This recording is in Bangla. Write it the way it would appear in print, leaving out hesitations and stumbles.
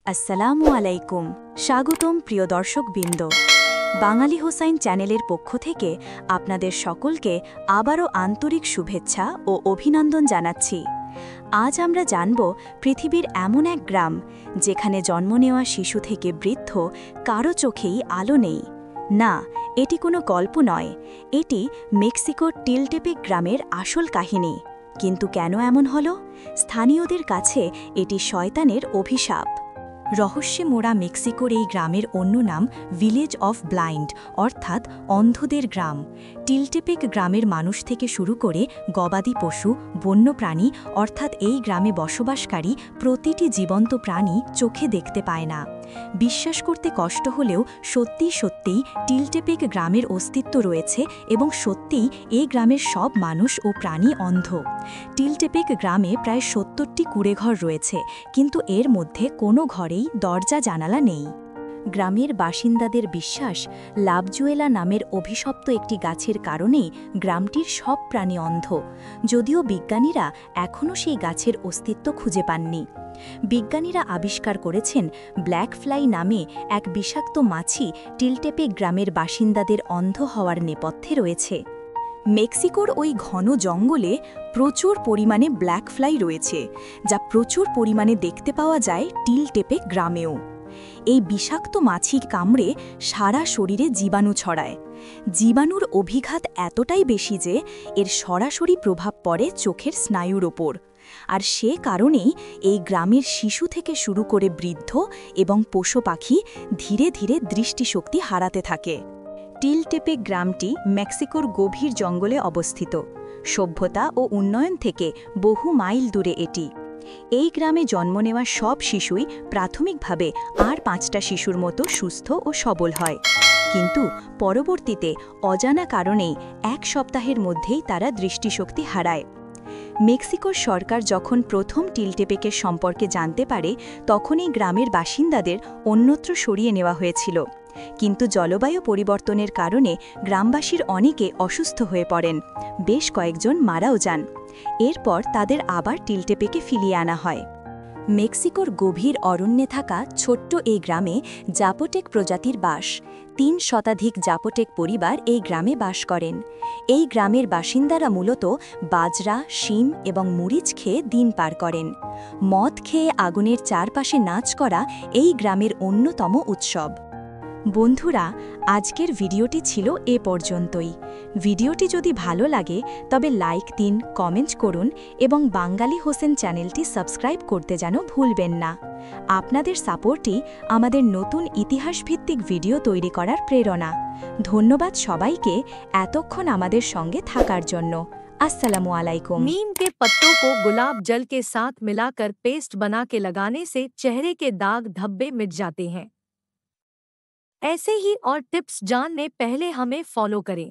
আসসালামু আলাইকুম। স্বাগতম প্রিয় দর্শকবৃন্দ। বাঙালি হোসাইন চ্যানেলের পক্ষ থেকে আপনাদের সকলকে আবারও আন্তরিক শুভেচ্ছা ও অভিনন্দন জানাচ্ছি। আজ আমরা জানব পৃথিবীর এমন এক গ্রাম যেখানে জন্ম নেওয়া শিশু থেকে বৃদ্ধ কারো চোখেই আলো নেই। না, এটি কোনো গল্প নয়, এটি মেক্সিকোর টিলটেপেক গ্রামের আসল কাহিনী। কিন্তু কেন এমন হলো? স্থানীয়দের কাছে এটি শয়তানের অভিশাপ। রহস্যে মোড়া মেক্সিকোর এই গ্রামের অন্য নাম ভিলেজ অফ ব্লাইন্ড, অর্থাৎ অন্ধদের গ্রাম। টিলটেপেক গ্রামের মানুষ থেকে শুরু করে গবাদি পশু, বন্যপ্রাণী অর্থাৎ এই গ্রামে বসবাসকারী প্রতিটি জীবন্ত প্রাণী চোখে দেখতে পায় না। বিশ্বাস করতে কষ্ট হলেও সত্যিই টিলটেপেক গ্রামের অস্তিত্ব রয়েছে এবং সত্যিই এই গ্রামের সব মানুষ ও প্রাণী অন্ধ। টিলটেপেক গ্রামে প্রায় ৭০টি কুঁড়েঘর রয়েছে, কিন্তু এর মধ্যে কোনো ঘরেই দরজা জানালা নেই। গ্রামের বাসিন্দাদের বিশ্বাস, লাভজুয়েলা নামের অভিশপ্ত একটি গাছের কারণেই গ্রামটির সব প্রাণী অন্ধ, যদিও বিজ্ঞানীরা এখনও সেই গাছের অস্তিত্ব খুঁজে পাননি। বিজ্ঞানীরা আবিষ্কার করেছেন ব্ল্যাক ফ্লাই নামে এক বিষাক্ত মাছি টিলটেপেক গ্রামের বাসিন্দাদের অন্ধ হওয়ার নেপথ্যে রয়েছে। মেক্সিকোর ওই ঘন জঙ্গলে প্রচুর পরিমাণে ব্ল্যাক ফ্লাই রয়েছে, যা প্রচুর পরিমাণে দেখতে পাওয়া যায় টিলটেপেক গ্রামেও। এই বিষাক্ত মাছি কামড়ে সারা শরীরে জীবাণু ছড়ায়। জীবাণুর অভিঘাত এতটাই বেশি যে এর সরাসরি প্রভাব পড়ে চোখের স্নায়ুর ওপর। আর সে কারণেই এই গ্রামের শিশু থেকে শুরু করে বৃদ্ধ এবং পশু পাখি ধীরে ধীরে দৃষ্টিশক্তি হারাতে থাকে। টিলটেপেক গ্রামটি মেক্সিকোর গভীর জঙ্গলে অবস্থিত। সভ্যতা ও উন্নয়ন থেকে বহু মাইল দূরে এটি। এই গ্রামে জন্ম নেওয়া সব শিশুই প্রাথমিকভাবে আর ৫টা শিশুর মতো সুস্থ ও সবল হয়, কিন্তু পরবর্তীতে অজানা কারণেই ১ সপ্তাহের মধ্যেই তারা দৃষ্টিশক্তি হারায়। মেক্সিকোর সরকার যখন প্রথম টিলটেপেকের সম্পর্কে জানতে পারে, তখনই গ্রামের বাসিন্দাদের অন্যত্র সরিয়ে নেওয়া হয়েছিল। কিন্তু জলবায়ু পরিবর্তনের কারণে গ্রামবাসীর অনেকে অসুস্থ হয়ে পড়েন, বেশ কয়েকজন মারাও যান। এরপর তাদের আবার টিলটেপেকে ফিরিয়ে আনা হয়। মেক্সিকোর গভীর অরণ্যে থাকা ছোট্ট এই গ্রামে জাপোটেক প্রজাতির বাস। ৩ শতাধিক জাপোটেক পরিবার এই গ্রামে বাস করেন। এই গ্রামের বাসিন্দারা মূলত বাজরা, শিম এবং মরিচ খেয়ে দিন পার করেন। মদ খেয়ে আগুনের চারপাশে নাচ করা এই গ্রামের অন্যতম উৎসব। বন্ধুরা, আজকের ভিডিওটি ছিল এ পর্যন্তই। ভিডিওটি যদি ভালো লাগে তবে লাইক দিন, কমেন্ট করুন এবং বাঙালি হোসেন চ্যানেলটি সাবস্ক্রাইব করতে যেন ভুলবেন না। আপনাদের সাপোর্টই আমাদের নতুন ইতিহাসভিত্তিক ভিডিও তৈরি করার প্রেরণা। ধন্যবাদ সবাইকে এতক্ষণ আমাদের সঙ্গে থাকার জন্য। अस्सलामु अलैकुम। नीम के पत्तों को गुलाब जल के साथ मिलाकर पेस्ट बना के लगाने से चेहरे के दाग धब्बे मिट जाते हैं। ऐसे ही और टिप्स जानने पहले हमें फॉलो करें।